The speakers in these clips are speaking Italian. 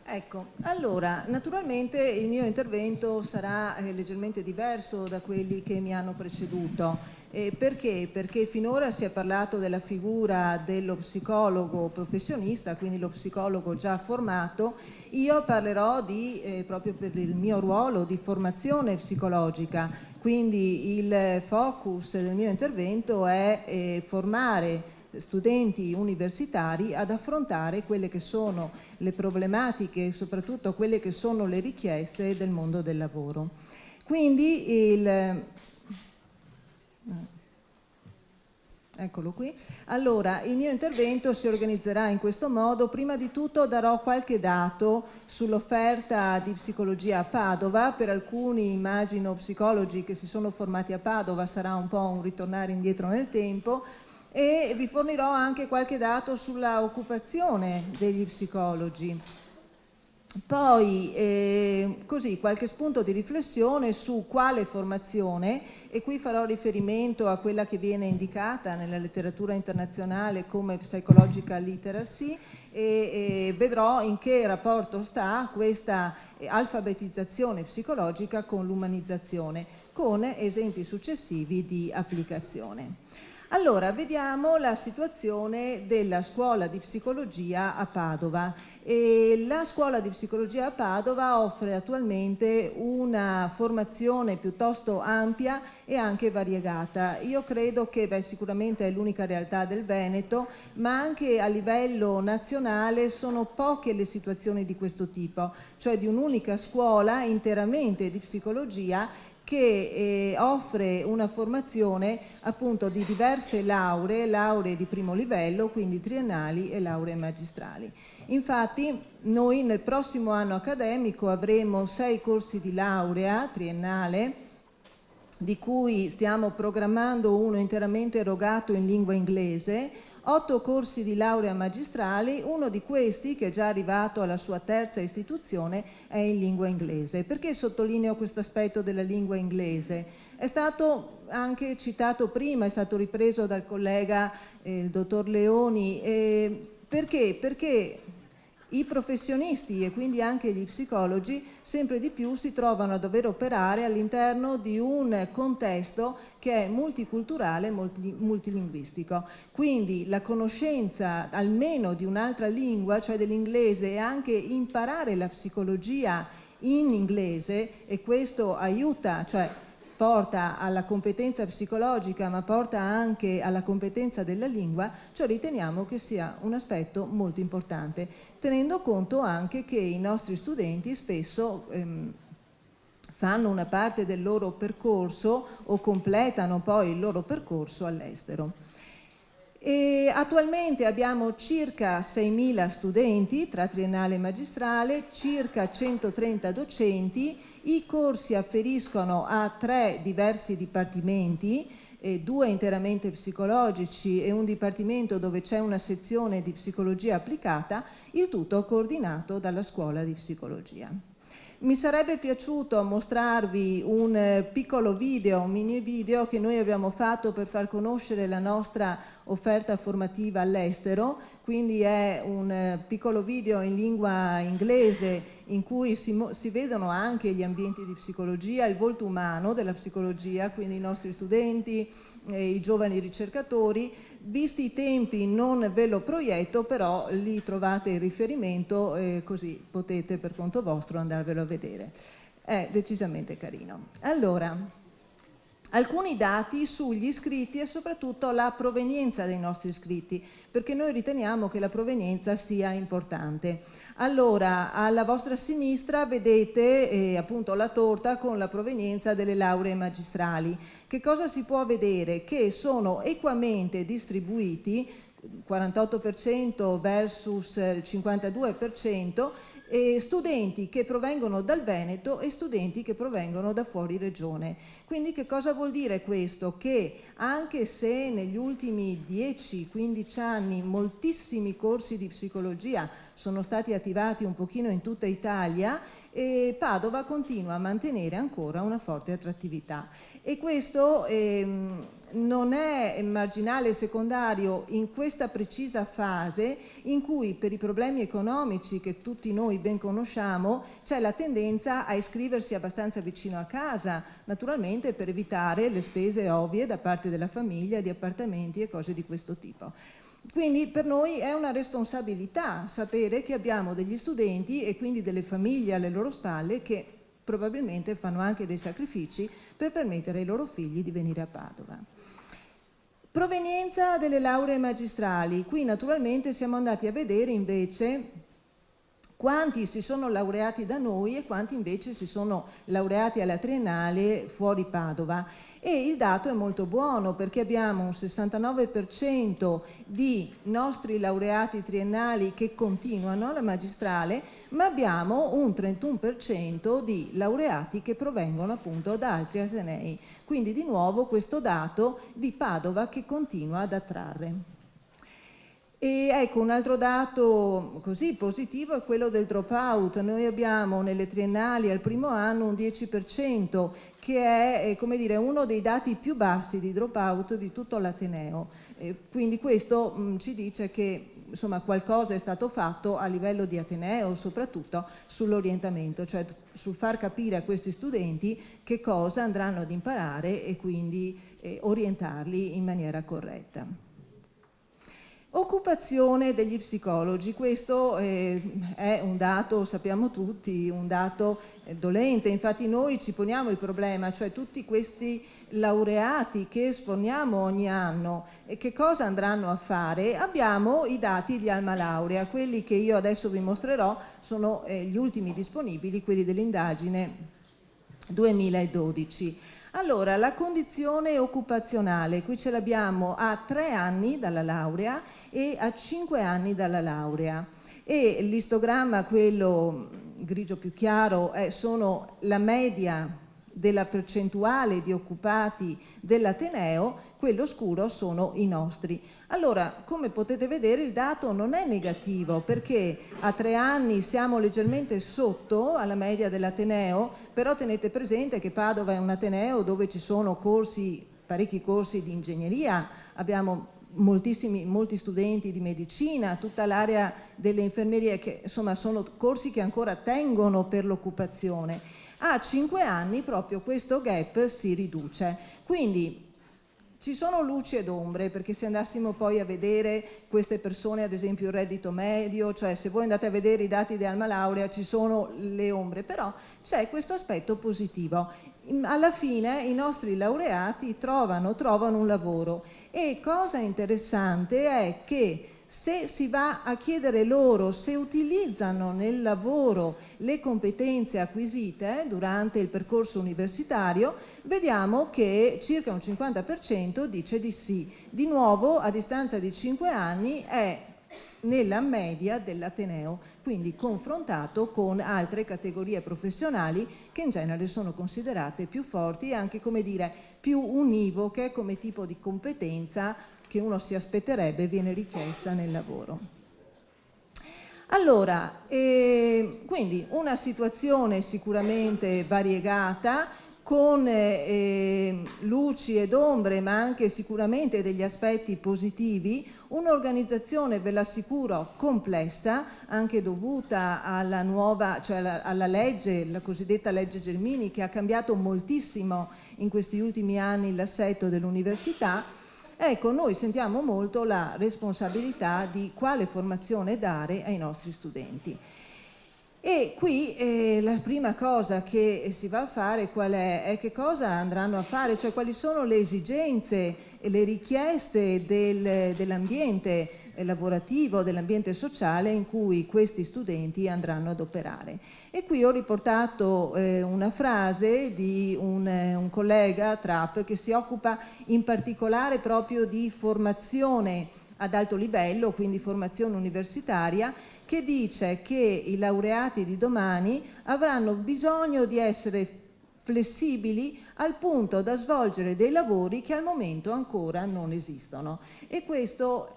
Ecco, allora, naturalmente il mio intervento sarà leggermente diverso da quelli che mi hanno preceduto. Perché? Perché finora si è parlato della figura dello psicologo professionista, quindi lo psicologo già formato. Io parlerò proprio per il mio ruolo di formazione psicologica, quindi il focus del mio intervento è formare studenti universitari ad affrontare quelle che sono le problematiche e soprattutto quelle che sono le richieste del mondo del lavoro. Quindi eccolo qui. Allora, il mio intervento si organizzerà in questo modo. Prima di tutto darò qualche dato sull'offerta di psicologia a Padova. Per alcuni, immagino, psicologi che si sono formati a Padova sarà un po' un ritornare indietro nel tempo, e vi fornirò anche qualche dato sulla occupazione degli psicologi. Poi così qualche spunto di riflessione su quale formazione, e qui farò riferimento a quella che viene indicata nella letteratura internazionale come psychological literacy, e vedrò in che rapporto sta questa alfabetizzazione psicologica con l'umanizzazione, con esempi successivi di applicazione. Allora, vediamo la situazione della scuola di psicologia a Padova. La scuola di psicologia a Padova offre attualmente una formazione piuttosto ampia e anche variegata. Io credo che sicuramente è l'unica realtà del Veneto, ma anche a livello nazionale sono poche le situazioni di questo tipo, cioè di un'unica scuola interamente di psicologia che offre una formazione appunto di diverse lauree di primo livello, quindi triennali, e lauree magistrali. Infatti noi nel prossimo anno accademico avremo 6 corsi di laurea triennale, di cui stiamo programmando uno interamente erogato in lingua inglese, 8 corsi di laurea magistrali. Uno di questi, che è già arrivato alla sua terza istituzione, è in lingua inglese. Perché sottolineo questo aspetto della lingua inglese? È stato anche citato prima, è stato ripreso dal collega il dottor Leoni. Perché? Perché i professionisti e quindi anche gli psicologi sempre di più si trovano a dover operare all'interno di un contesto che è multiculturale e multilinguistico. Quindi la conoscenza almeno di un'altra lingua, cioè dell'inglese, e anche imparare la psicologia in inglese, e questo aiuta, cioè porta alla competenza psicologica ma porta anche alla competenza della lingua, cioè riteniamo che sia un aspetto molto importante, tenendo conto anche che i nostri studenti spesso fanno una parte del loro percorso o completano poi il loro percorso all'estero. E attualmente abbiamo circa 6.000 studenti tra triennale e magistrale, circa 130 docenti. I corsi afferiscono a 3 diversi dipartimenti, 2 interamente psicologici e un dipartimento dove c'è una sezione di psicologia applicata, il tutto coordinato dalla scuola di psicologia. Mi sarebbe piaciuto mostrarvi un piccolo video, un mini video che noi abbiamo fatto per far conoscere la nostra offerta formativa all'estero. Quindi è un piccolo video in lingua inglese in cui si vedono anche gli ambienti di psicologia, il volto umano della psicologia, quindi i nostri studenti, i giovani ricercatori. Visti i tempi non ve lo proietto, però lì trovate il riferimento, così potete per conto vostro andarvelo a vedere. È decisamente carino. Allora, alcuni dati sugli iscritti e soprattutto la provenienza dei nostri iscritti, perché noi riteniamo che la provenienza sia importante. Allora, alla vostra sinistra vedete appunto la torta con la provenienza delle lauree magistrali. Che cosa si può vedere? Che sono equamente distribuiti, 48% versus il 52%, studenti che provengono dal Veneto e studenti che provengono da fuori regione. Quindi che cosa vuol dire questo? Che anche se negli ultimi 10-15 anni moltissimi corsi di psicologia sono stati attivati un pochino in tutta Italia, Padova continua a mantenere ancora una forte attrattività. E questo non è marginale e secondario in questa precisa fase in cui per i problemi economici che tutti noi ben conosciamo c'è la tendenza a iscriversi abbastanza vicino a casa, naturalmente per evitare le spese ovvie da parte della famiglia di appartamenti e cose di questo tipo. Quindi per noi è una responsabilità sapere che abbiamo degli studenti e quindi delle famiglie alle loro spalle che probabilmente fanno anche dei sacrifici per permettere ai loro figli di venire a Padova. Provenienza delle lauree magistrali. Qui naturalmente siamo andati a vedere invece quanti si sono laureati da noi e quanti invece si sono laureati alla triennale fuori Padova, e il dato è molto buono perché abbiamo un 69% di nostri laureati triennali che continuano la magistrale, ma abbiamo un 31% di laureati che provengono appunto da altri atenei, quindi di nuovo questo dato di Padova che continua ad attrarre. E ecco, un altro dato così positivo è quello del dropout. Noi abbiamo nelle triennali al primo anno un 10% che è come dire, uno dei dati più bassi di dropout di tutto l'Ateneo. Quindi questo ci dice che insomma qualcosa è stato fatto a livello di Ateneo, soprattutto sull'orientamento, cioè sul far capire a questi studenti che cosa andranno ad imparare e quindi orientarli in maniera corretta. Occupazione degli psicologi, questo è un dato, sappiamo tutti, un dato dolente. Infatti noi ci poniamo il problema, cioè tutti questi laureati che esforniamo ogni anno, che cosa andranno a fare? Abbiamo i dati di Alma Laurea, quelli che io adesso vi mostrerò sono gli ultimi disponibili, quelli dell'indagine 2012. Allora, la condizione occupazionale, qui ce l'abbiamo a 3 anni dalla laurea e a 5 anni dalla laurea, e l'istogramma, quello grigio più chiaro, sono la media della percentuale di occupati dell'Ateneo, quello scuro sono i nostri. Allora, come potete vedere, il dato non è negativo perché a 3 anni siamo leggermente sotto alla media dell'Ateneo, però tenete presente che Padova è un Ateneo dove ci sono parecchi corsi di ingegneria, abbiamo molti studenti di medicina, tutta l'area delle infermerie, che insomma sono corsi che ancora tengono per l'occupazione. A 5 anni proprio questo gap si riduce. Quindi ci sono luci ed ombre, perché se andassimo poi a vedere queste persone, ad esempio il reddito medio, cioè se voi andate a vedere i dati di Alma Laurea ci sono le ombre, però c'è questo aspetto positivo. Alla fine i nostri laureati trovano un lavoro, e cosa interessante è che se si va a chiedere loro se utilizzano nel lavoro le competenze acquisite durante il percorso universitario, vediamo che circa un 50% dice di sì. Di nuovo, a distanza di 5 anni è nella media dell'Ateneo, quindi confrontato con altre categorie professionali che in genere sono considerate più forti e anche, come dire, più univoche come tipo di competenza che uno si aspetterebbe viene richiesta nel lavoro. Allora, quindi una situazione sicuramente variegata, con luci ed ombre, ma anche sicuramente degli aspetti positivi, un'organizzazione, ve l'assicuro, complessa, anche dovuta alla nuova, cioè alla legge, la cosiddetta legge Gelmini, che ha cambiato moltissimo in questi ultimi anni l'assetto dell'università. Ecco, noi sentiamo molto la responsabilità di quale formazione dare ai nostri studenti. E qui la prima cosa che si va a fare qual è? È che cosa andranno a fare, cioè quali sono le esigenze e le richieste dell'ambiente lavorativo, dell'ambiente sociale in cui questi studenti andranno ad operare. E qui ho riportato una frase di un collega, Trapp, che si occupa in particolare proprio di formazione ad alto livello, quindi formazione universitaria, che dice che i laureati di domani avranno bisogno di essere flessibili al punto da svolgere dei lavori che al momento ancora non esistono. E questo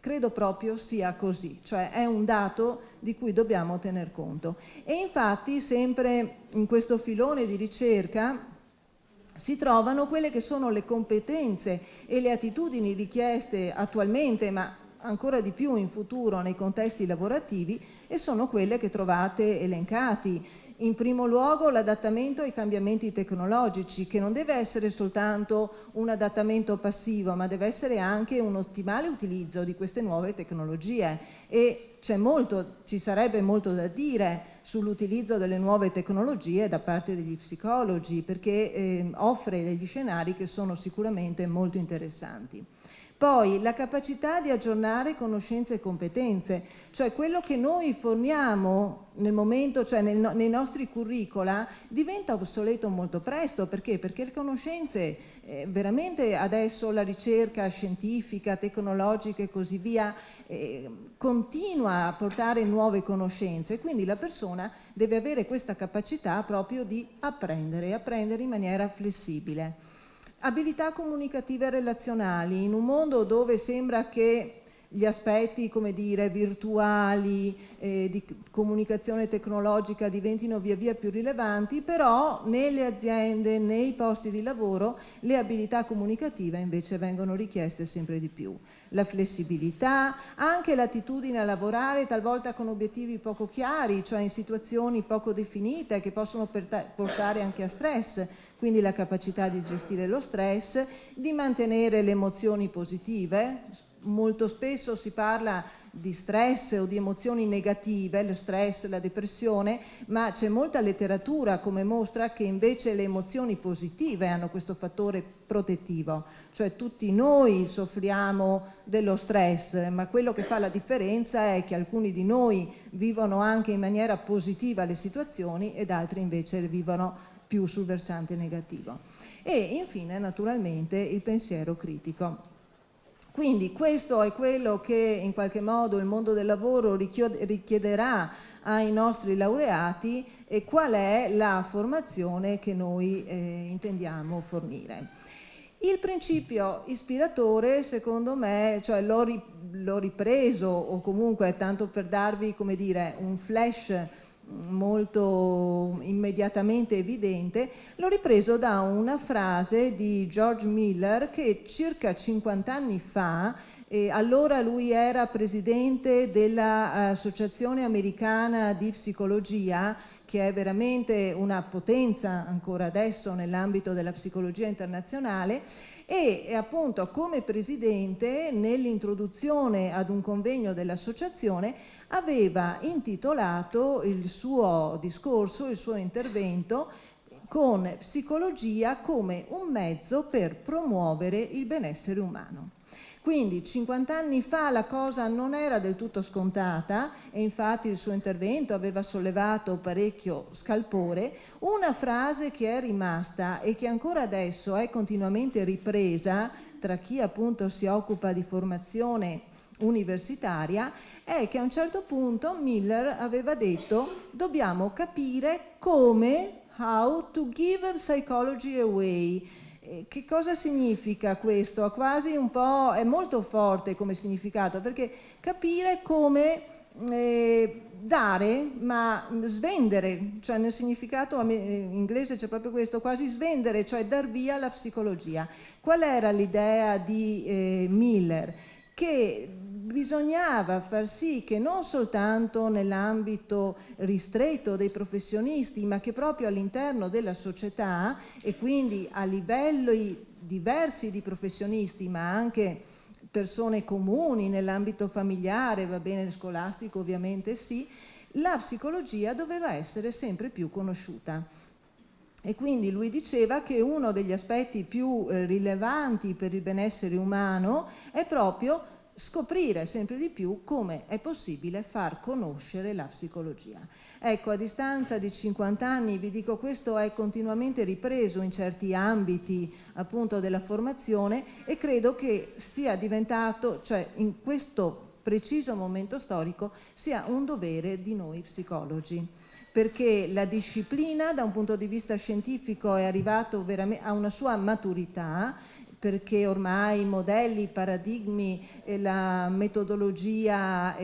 credo proprio sia così, cioè è un dato di cui dobbiamo tener conto. E infatti sempre in questo filone di ricerca si trovano quelle che sono le competenze e le attitudini richieste attualmente, ma ancora di più in futuro nei contesti lavorativi, e sono quelle che trovate elencati. In primo luogo l'adattamento ai cambiamenti tecnologici, che non deve essere soltanto un adattamento passivo, ma deve essere anche un ottimale utilizzo di queste nuove tecnologie, e ci sarebbe molto da dire sull'utilizzo delle nuove tecnologie da parte degli psicologi, perché offre degli scenari che sono sicuramente molto interessanti. Poi la capacità di aggiornare conoscenze e competenze, cioè quello che noi forniamo nel momento, cioè nei nostri curricula, diventa obsoleto molto presto. Perché? Perché le conoscenze, veramente adesso la ricerca scientifica, tecnologica e così via, continua a portare nuove conoscenze, quindi la persona deve avere questa capacità proprio di apprendere in maniera flessibile. Abilità comunicative e relazionali, in un mondo dove sembra che gli aspetti, come dire, virtuali, di comunicazione tecnologica diventino via via più rilevanti, però nelle aziende, nei posti di lavoro, le abilità comunicative invece vengono richieste sempre di più. La flessibilità, anche l'attitudine a lavorare talvolta con obiettivi poco chiari, cioè in situazioni poco definite che possono portare anche a stress, quindi la capacità di gestire lo stress, di mantenere le emozioni positive. Molto spesso si parla di stress o di emozioni negative, lo stress, la depressione, ma c'è molta letteratura come mostra che invece le emozioni positive hanno questo fattore protettivo, cioè tutti noi soffriamo dello stress, ma quello che fa la differenza è che alcuni di noi vivono anche in maniera positiva le situazioni ed altri invece le vivono più sul versante negativo. E infine naturalmente il pensiero critico. Quindi questo è quello che in qualche modo il mondo del lavoro richiederà ai nostri laureati, e qual è la formazione che noi intendiamo fornire. Il principio ispiratore, secondo me, cioè l'ho ripreso, o comunque tanto per darvi, come dire, un flash molto immediatamente evidente, l'ho ripreso da una frase di George Miller che circa 50 anni fa, allora lui era presidente dell'Associazione Americana di Psicologia, che è veramente una potenza ancora adesso nell'ambito della psicologia internazionale, e appunto come presidente, nell'introduzione ad un convegno dell'associazione, aveva intitolato il suo discorso, il suo intervento, con psicologia come un mezzo per promuovere il benessere umano. Quindi 50 anni fa la cosa non era del tutto scontata, e infatti il suo intervento aveva sollevato parecchio scalpore. Una frase che è rimasta e che ancora adesso è continuamente ripresa tra chi appunto si occupa di formazione universitaria è che a un certo punto Miller aveva detto: dobbiamo capire come, how to give psychology away. Che cosa significa questo? Quasi un po', è molto forte come significato, perché capire come dare, ma svendere, cioè nel significato in inglese c'è proprio questo, quasi svendere, cioè dar via la psicologia. Qual era l'idea di Miller? Che bisognava far sì che non soltanto nell'ambito ristretto dei professionisti, ma che proprio all'interno della società, e quindi a livelli diversi di professionisti, ma anche persone comuni nell'ambito familiare, va bene, scolastico ovviamente sì, la psicologia doveva essere sempre più conosciuta. E quindi lui diceva che uno degli aspetti più rilevanti per il benessere umano è proprio scoprire sempre di più come è possibile far conoscere la psicologia. Ecco, a distanza di 50 anni, vi dico, questo è continuamente ripreso in certi ambiti appunto della formazione, e credo che sia diventato, cioè in questo preciso momento storico, sia un dovere di noi psicologi, perché la disciplina da un punto di vista scientifico è arrivato veramente a una sua maturità, perché ormai i modelli, i paradigmi e la metodologia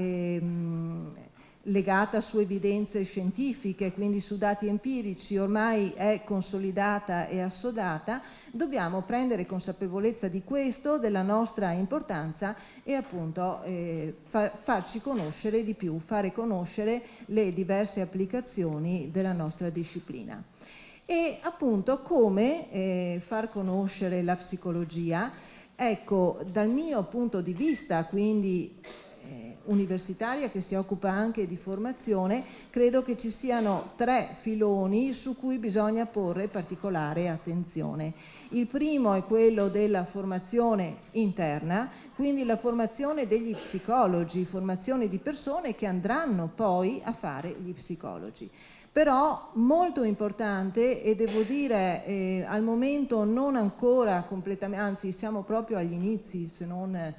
legata su evidenze scientifiche, quindi su dati empirici, ormai è consolidata e assodata. Dobbiamo prendere consapevolezza di questo, della nostra importanza e appunto farci conoscere di più, fare conoscere le diverse applicazioni della nostra disciplina. E appunto come far conoscere la psicologia? Ecco, dal mio punto di vista, quindi universitaria che si occupa anche di formazione, credo che ci siano 3 filoni su cui bisogna porre particolare attenzione. Il primo è quello della formazione interna, quindi la formazione degli psicologi, formazione di persone che andranno poi a fare gli psicologi. Però molto importante, e devo dire al momento non ancora completamente, anzi siamo proprio agli inizi, se non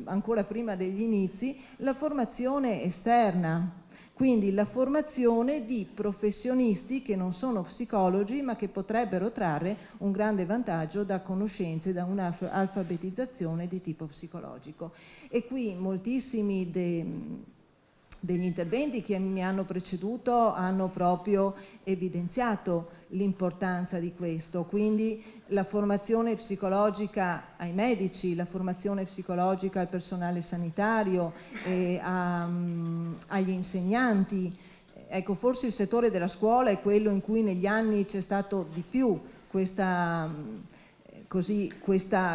ancora prima degli inizi, la formazione esterna, quindi la formazione di professionisti che non sono psicologi ma che potrebbero trarre un grande vantaggio da conoscenze, da un'alfabetizzazione di tipo psicologico. E qui moltissimi degli interventi che mi hanno preceduto hanno proprio evidenziato l'importanza di questo, quindi la formazione psicologica ai medici, la formazione psicologica al personale sanitario, agli insegnanti. Ecco, forse il settore della scuola è quello in cui negli anni c'è stato di più questa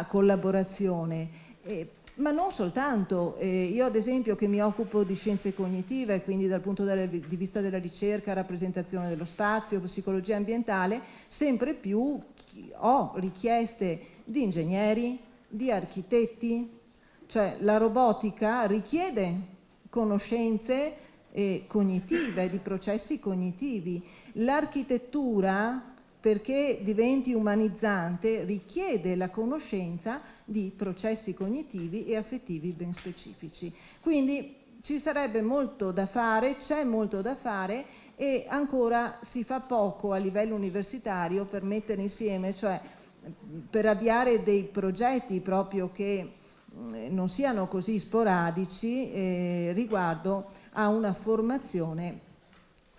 collaborazione. Ma non soltanto, io ad esempio che mi occupo di scienze cognitive, quindi dal punto di vista della ricerca, rappresentazione dello spazio, psicologia ambientale, sempre più ho richieste di ingegneri, di architetti, cioè la robotica richiede conoscenze cognitive, di processi cognitivi. L'architettura, perché diventi umanizzante, richiede la conoscenza di processi cognitivi e affettivi ben specifici. Quindi ci sarebbe molto da fare, c'è molto da fare e ancora si fa poco a livello universitario per mettere insieme, cioè per avviare dei progetti proprio che non siano così sporadici riguardo a una formazione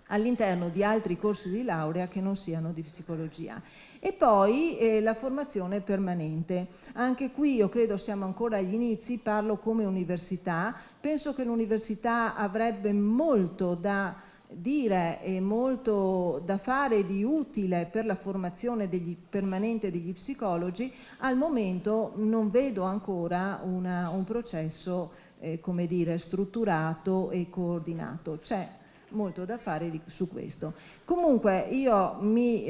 all'interno di altri corsi di laurea che non siano di psicologia. E poi la formazione permanente. Anche qui io credo siamo ancora agli inizi, parlo come università, penso che l'università avrebbe molto da dire e molto da fare di utile per la formazione permanente degli psicologi. Al momento non vedo ancora un processo come dire, strutturato e coordinato. C'è molto da fare su questo. Comunque io mi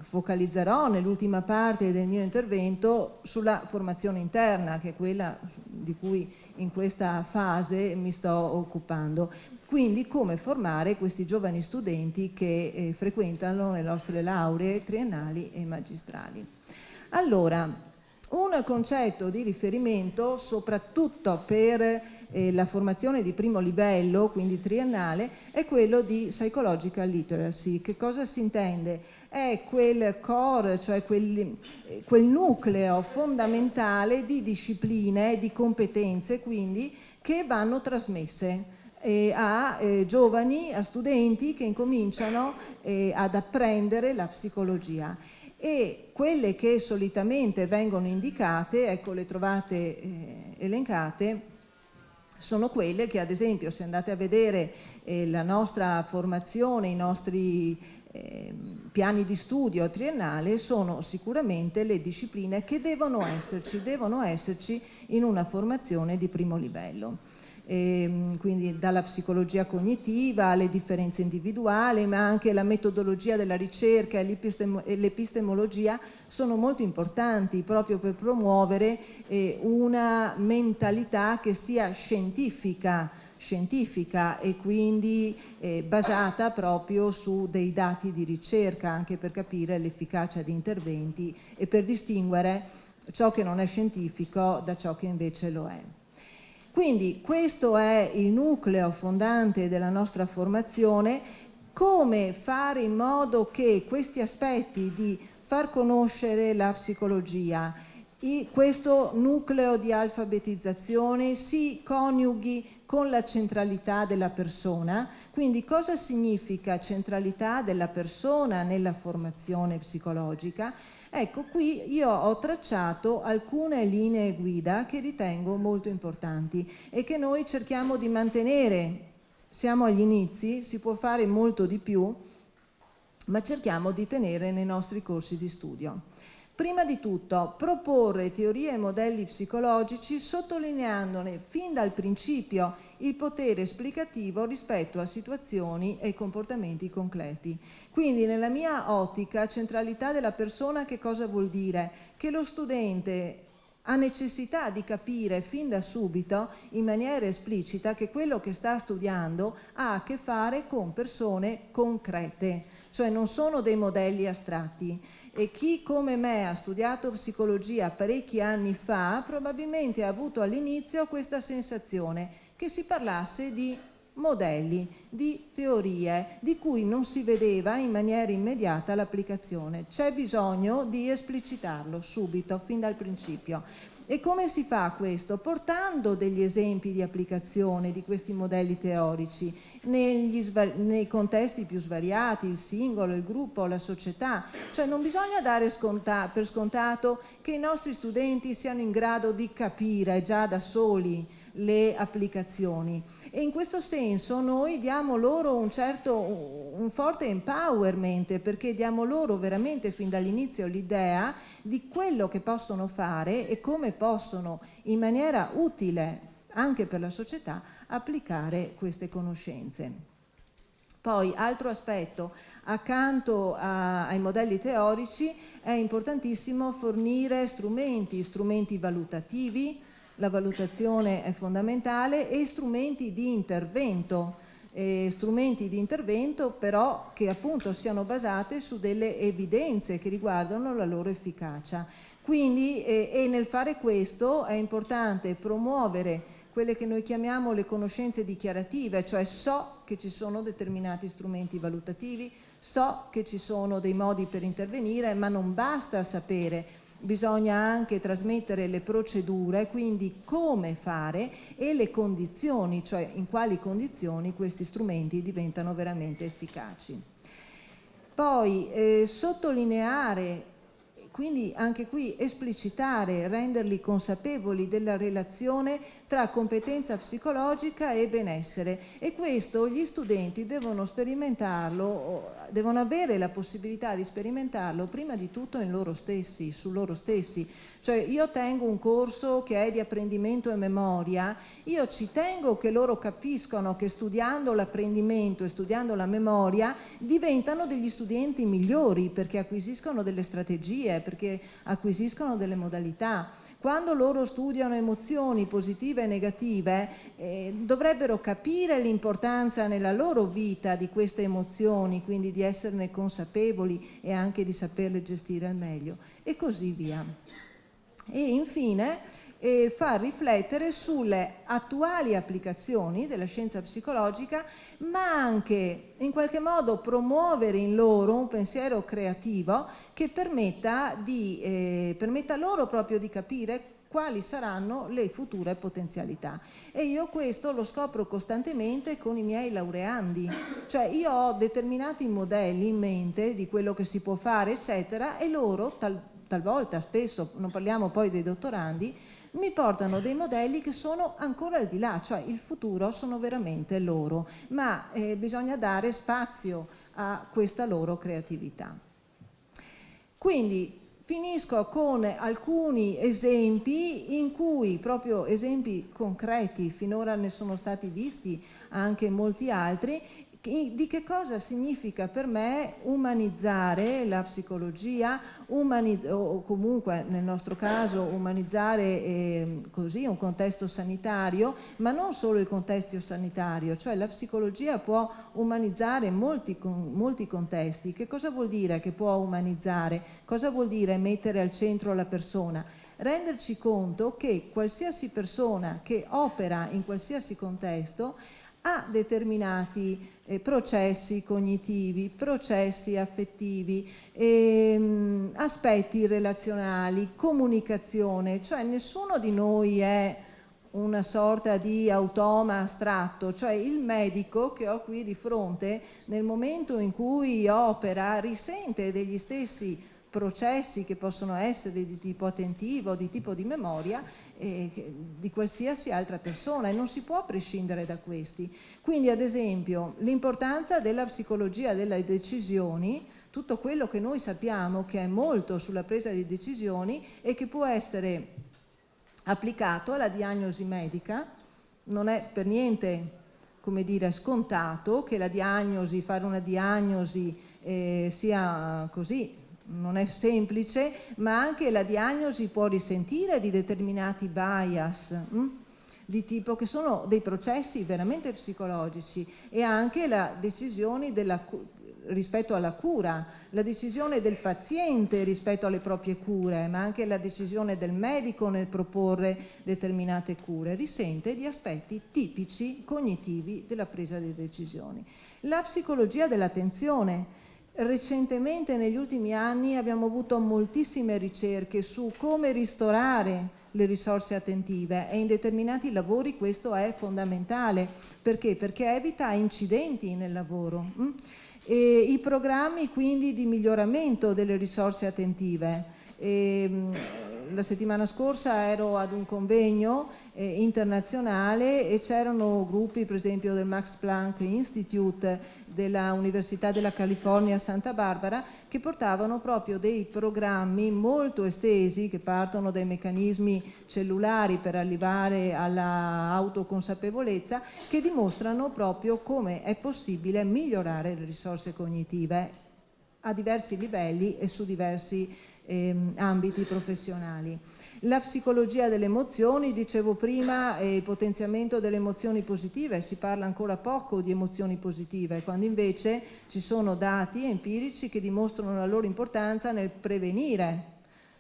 focalizzerò nell'ultima parte del mio intervento sulla formazione interna, che è quella di cui in questa fase mi sto occupando. Quindi come formare questi giovani studenti che frequentano le nostre lauree triennali e magistrali. Allora, un concetto di riferimento soprattutto per la formazione di primo livello, quindi triennale, è quello di psychological literacy. Che cosa si intende? È quel core, cioè quel nucleo fondamentale di discipline, di competenze, quindi, che vanno trasmesse a giovani, a studenti che incominciano ad apprendere la psicologia. E quelle che solitamente vengono indicate, ecco le trovate elencate, sono quelle che ad esempio se andate a vedere la nostra formazione, i nostri piani di studio triennale, sono sicuramente le discipline che devono esserci in una formazione di primo livello. Quindi dalla psicologia cognitiva alle differenze individuali, ma anche la metodologia della ricerca e l'epistemologia sono molto importanti proprio per promuovere una mentalità che sia scientifica e quindi basata proprio su dei dati di ricerca, anche per capire l'efficacia di interventi e per distinguere ciò che non è scientifico da ciò che invece lo è. Quindi questo è il nucleo fondante della nostra formazione. Come fare in modo che questi aspetti di far conoscere la psicologia questo nucleo di alfabetizzazione si coniughi con la centralità della persona. Quindi cosa significa centralità della persona nella formazione psicologica? Ecco, qui io ho tracciato alcune linee guida che ritengo molto importanti e che noi cerchiamo di mantenere. Siamo agli inizi, si può fare molto di più, ma cerchiamo di tenere nei nostri corsi di studio. Prima di tutto, proporre teorie e modelli psicologici sottolineandone fin dal principio il potere esplicativo rispetto a situazioni e comportamenti concreti. Quindi nella mia ottica, centralità della persona che cosa vuol dire? Che lo studente ha necessità di capire fin da subito in maniera esplicita che quello che sta studiando ha a che fare con persone concrete, cioè non sono dei modelli astratti. E chi come me ha studiato psicologia parecchi anni fa probabilmente ha avuto all'inizio questa sensazione che si parlasse di modelli, di teorie di cui non si vedeva in maniera immediata l'applicazione. C'è bisogno di esplicitarlo subito, fin dal principio. E come si fa questo? Portando degli esempi di applicazione di questi modelli teorici nei contesti più svariati, il singolo, il gruppo, la società. Cioè non bisogna dare per scontato che i nostri studenti siano in grado di capire già da soli le applicazioni. E in questo senso noi diamo loro un forte empowerment, perché diamo loro veramente fin dall'inizio l'idea di quello che possono fare e come possono in maniera utile anche per la società applicare queste conoscenze. Poi, altro aspetto, accanto ai modelli teorici è importantissimo fornire strumenti valutativi. La valutazione è fondamentale, e strumenti di intervento però che appunto siano basate su delle evidenze che riguardano la loro efficacia. Quindi nel fare questo è importante promuovere quelle che noi chiamiamo le conoscenze dichiarative, cioè so che ci sono determinati strumenti valutativi, so che ci sono dei modi per intervenire, ma non basta sapere. Bisogna anche trasmettere le procedure, quindi come fare, e le condizioni, cioè in quali condizioni questi strumenti diventano veramente efficaci. Poi sottolineare, quindi anche qui esplicitare, renderli consapevoli della relazione tra competenza psicologica e benessere, e questo gli studenti devono sperimentarlo, devono avere la possibilità di sperimentarlo prima di tutto su loro stessi. Cioè io tengo un corso che è di apprendimento e memoria, io ci tengo che loro capiscano che studiando l'apprendimento e studiando la memoria diventano degli studenti migliori, perché acquisiscono delle strategie, perché acquisiscono delle modalità. Quando loro studiano emozioni positive e negative, dovrebbero capire l'importanza nella loro vita di queste emozioni, quindi di esserne consapevoli e anche di saperle gestire al meglio, e così via. E infine far riflettere sulle attuali applicazioni della scienza psicologica, ma anche in qualche modo promuovere in loro un pensiero creativo che permetta loro proprio di capire quali saranno le future potenzialità. E io questo lo scopro costantemente con i miei laureandi, cioè io ho determinati modelli in mente di quello che si può fare, eccetera, e loro talvolta, spesso, non parliamo poi dei dottorandi, mi portano dei modelli che sono ancora al di là, cioè il futuro sono veramente loro, ma bisogna dare spazio a questa loro creatività. Quindi finisco con alcuni esempi in cui, proprio esempi concreti, finora ne sono stati visti anche molti altri, di che cosa significa per me umanizzare la psicologia, o comunque nel nostro caso umanizzare così un contesto sanitario, ma non solo il contesto sanitario, cioè la psicologia può umanizzare molti contesti. Che cosa vuol dire che può umanizzare? Cosa vuol dire mettere al centro la persona? Renderci conto che qualsiasi persona che opera in qualsiasi contesto a determinati processi cognitivi, processi affettivi, aspetti relazionali, comunicazione, cioè nessuno di noi è una sorta di automa astratto, cioè il medico che ho qui di fronte nel momento in cui opera risente degli stessi processi che possono essere di tipo attentivo, di tipo di memoria, di qualsiasi altra persona, e non si può prescindere da questi. Quindi ad esempio l'importanza della psicologia delle decisioni, tutto quello che noi sappiamo che è molto sulla presa di decisioni e che può essere applicato alla diagnosi medica. Non è per niente, come dire, scontato che la diagnosi, fare una diagnosi sia così, non è semplice, ma anche la diagnosi può risentire di determinati bias di tipo che sono dei processi veramente psicologici, e anche la decisione rispetto alla cura, la decisione del paziente rispetto alle proprie cure, ma anche la decisione del medico nel proporre determinate cure, risente di aspetti tipici cognitivi della presa di decisioni. La psicologia dell'attenzione. Recentemente, negli ultimi anni, abbiamo avuto moltissime ricerche su come ristorare le risorse attentive, e in determinati lavori questo è fondamentale. Perché? Perché evita incidenti nel lavoro. E i programmi quindi di miglioramento delle risorse attentive. La settimana scorsa ero ad un convegno internazionale e c'erano gruppi, per esempio del Max Planck Institute della Università della California a Santa Barbara, che portavano proprio dei programmi molto estesi che partono dai meccanismi cellulari per arrivare alla autoconsapevolezza, che dimostrano proprio come è possibile migliorare le risorse cognitive a diversi livelli e su diversi ambiti professionali. La psicologia delle emozioni, dicevo prima, il potenziamento delle emozioni positive. Si parla ancora poco di emozioni positive, quando invece ci sono dati empirici che dimostrano la loro importanza nel prevenire,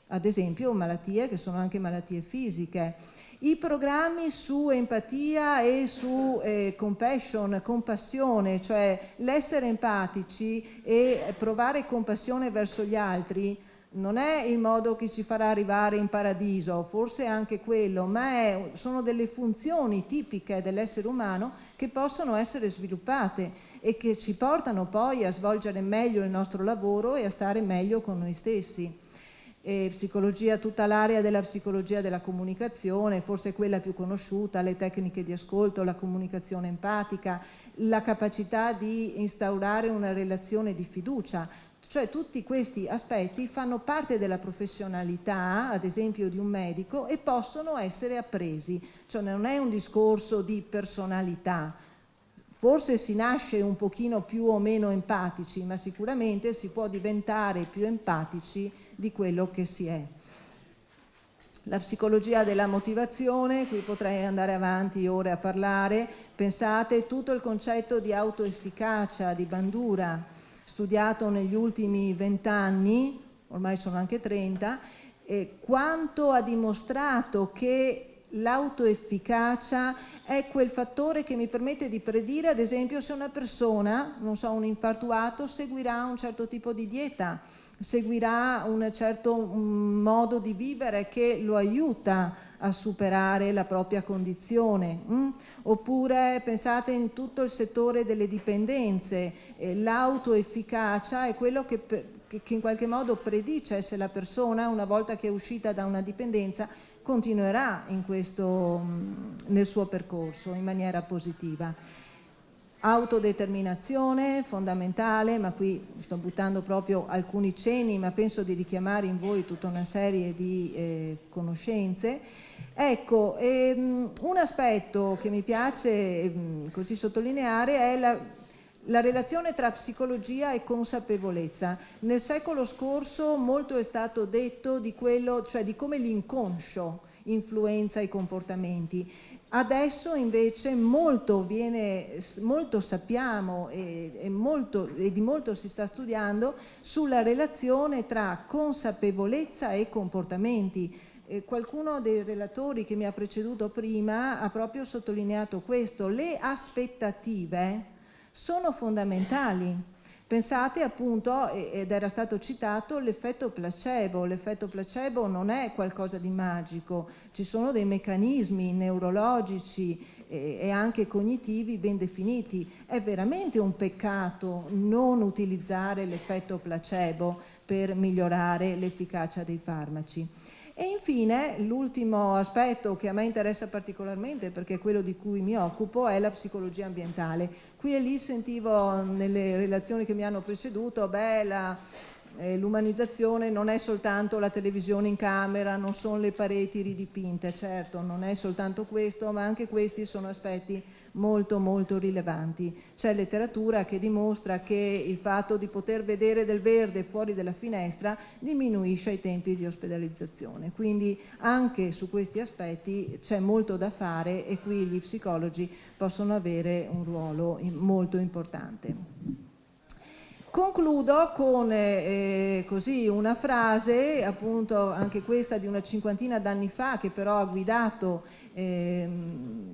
ad esempio, malattie che sono anche malattie fisiche. I programmi su empatia e su compassion, compassione, cioè l'essere empatici e provare compassione verso gli altri, non è il modo che ci farà arrivare in paradiso, forse anche quello, ma sono delle funzioni tipiche dell'essere umano che possono essere sviluppate e che ci portano poi a svolgere meglio il nostro lavoro e a stare meglio con noi stessi. Psicologia, tutta l'area della psicologia della comunicazione, forse quella più conosciuta, le tecniche di ascolto, la comunicazione empatica, la capacità di instaurare una relazione di fiducia. Cioè tutti questi aspetti fanno parte della professionalità, ad esempio di un medico, e possono essere appresi. Cioè non è un discorso di personalità. Forse si nasce un pochino più o meno empatici, ma sicuramente si può diventare più empatici di quello che si è. La psicologia della motivazione, qui potrei andare avanti ore a parlare. Pensate tutto il concetto di autoefficacia di Bandura, studiato negli ultimi 20 anni, ormai sono anche 30, quanto ha dimostrato che l'autoefficacia è quel fattore che mi permette di predire, ad esempio, se una persona, non so, un infartuato, seguirà un certo tipo di dieta, seguirà un certo modo di vivere che lo aiuta a superare la propria condizione. Oppure pensate in tutto il settore delle dipendenze, l'autoefficacia è quello che in qualche modo predice se la persona, una volta che è uscita da una dipendenza, continuerà nel suo percorso in maniera positiva. Autodeterminazione fondamentale, ma qui sto buttando proprio alcuni cenni, ma penso di richiamare in voi tutta una serie di conoscenze. Ecco, un aspetto che mi piace così sottolineare è la relazione tra psicologia e consapevolezza. Nel secolo scorso molto è stato detto di quello, cioè di come l'inconscio influenza i comportamenti. Adesso invece molto sappiamo e di molto si sta studiando sulla relazione tra consapevolezza e comportamenti. Qualcuno dei relatori che mi ha preceduto prima ha proprio sottolineato questo: le aspettative sono fondamentali. Pensate appunto, ed era stato citato, l'effetto placebo. L'effetto placebo non è qualcosa di magico, ci sono dei meccanismi neurologici e anche cognitivi ben definiti. È veramente un peccato non utilizzare l'effetto placebo per migliorare l'efficacia dei farmaci. E infine l'ultimo aspetto che a me interessa particolarmente, perché è quello di cui mi occupo, è la psicologia ambientale. Qui e lì sentivo nelle relazioni che mi hanno preceduto, l'umanizzazione non è soltanto la televisione in camera, non sono le pareti ridipinte. Certo, non è soltanto questo, ma anche questi sono aspetti molto molto rilevanti. C'è letteratura che dimostra che il fatto di poter vedere del verde fuori dalla finestra diminuisce i tempi di ospedalizzazione, quindi anche su questi aspetti c'è molto da fare e qui gli psicologi possono avere un ruolo molto importante. Concludo con così una frase, appunto anche questa di una cinquantina d'anni fa, che però ha guidato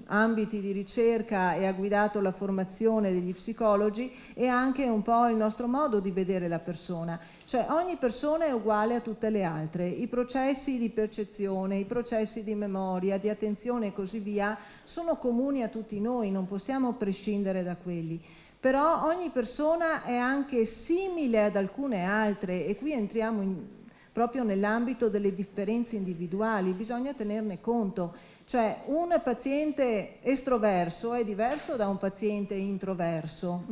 ambiti di ricerca e ha guidato la formazione degli psicologi e anche un po' il nostro modo di vedere la persona. Cioè ogni persona è uguale a tutte le altre, i processi di percezione, i processi di memoria, di attenzione e così via sono comuni a tutti noi, non possiamo prescindere da quelli. Però ogni persona è anche simile ad alcune altre e qui entriamo proprio nell'ambito delle differenze individuali, bisogna tenerne conto. Cioè un paziente estroverso è diverso da un paziente introverso.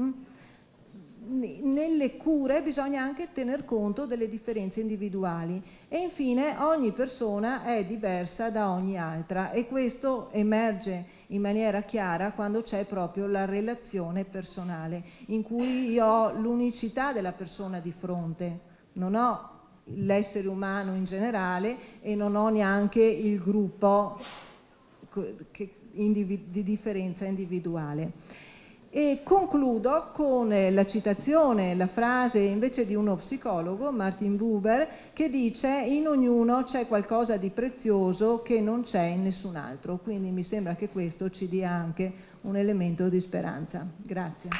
Nelle cure bisogna anche tener conto delle differenze individuali e infine ogni persona è diversa da ogni altra e questo emerge in maniera chiara quando c'è proprio la relazione personale in cui io ho l'unicità della persona di fronte, non ho l'essere umano in generale e non ho neanche il gruppo di differenza individuale. E concludo con la citazione, la frase invece di uno psicologo, Martin Buber, che dice: in ognuno c'è qualcosa di prezioso che non c'è in nessun altro. Quindi mi sembra che questo ci dia anche un elemento di speranza. Grazie.